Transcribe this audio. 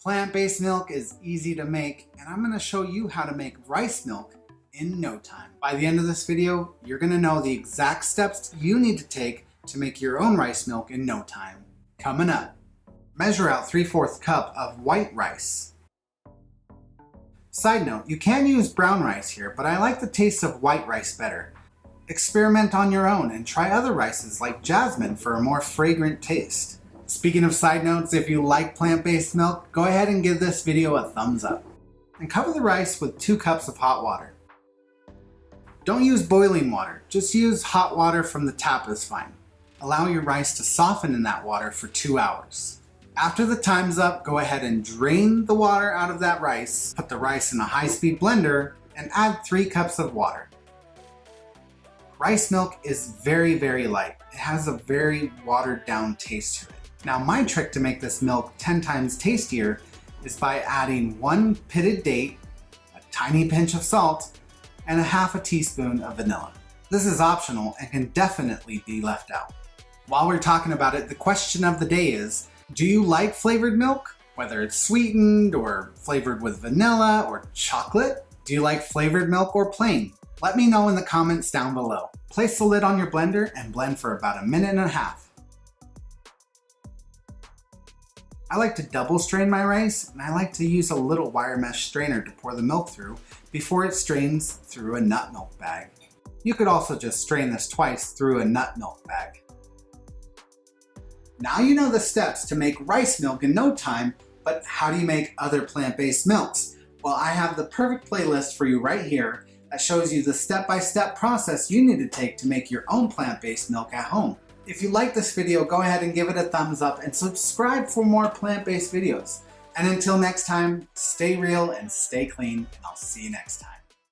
Plant-based milk is easy to make, and I'm gonna show you how to make rice milk in no time. By the end of this video, you're gonna know the exact steps you need to take to make your own rice milk in no time. Coming up, measure out 3/4 cup of white rice. Side note, you can use brown rice here, but I like the taste of white rice better. Experiment on your own and try other rices like jasmine for a more fragrant taste. Speaking of side notes, if you like plant-based milk, go ahead and give this video a thumbs up. And cover the rice with 2 cups of hot water. Don't use boiling water, just use hot water from the tap is fine. Allow your rice to soften in that water for 2 hours. After the time's up, go ahead and drain the water out of that rice, put the rice in a high-speed blender, and add 3 cups of water. Rice milk is very light. It has a very watered down taste to it. Now my trick to make this milk 10 times tastier is by adding 1 pitted date, a tiny pinch of salt, and a half a teaspoon of vanilla. This is optional and can definitely be left out. While we're talking about it, the question of the day is, do you like flavored milk? Whether it's sweetened or flavored with vanilla or chocolate? Do you like flavored milk or plain? Let me know in the comments down below. Place the lid on your blender and blend for about 1.5 minutes. I like to double strain my rice, and I like to use a little wire mesh strainer to pour the milk through before it strains through a nut milk bag. You could also just strain this twice through a nut milk bag. Now you know the steps to make rice milk in no time, but how do you make other plant-based milks? Well, I have the perfect playlist for you right here that shows you the step-by-step process you need to take to make your own plant-based milk at home. If you like this video, go ahead and give it a thumbs up and subscribe for more plant-based videos. And until next time, stay real and stay clean, and I'll see you next time.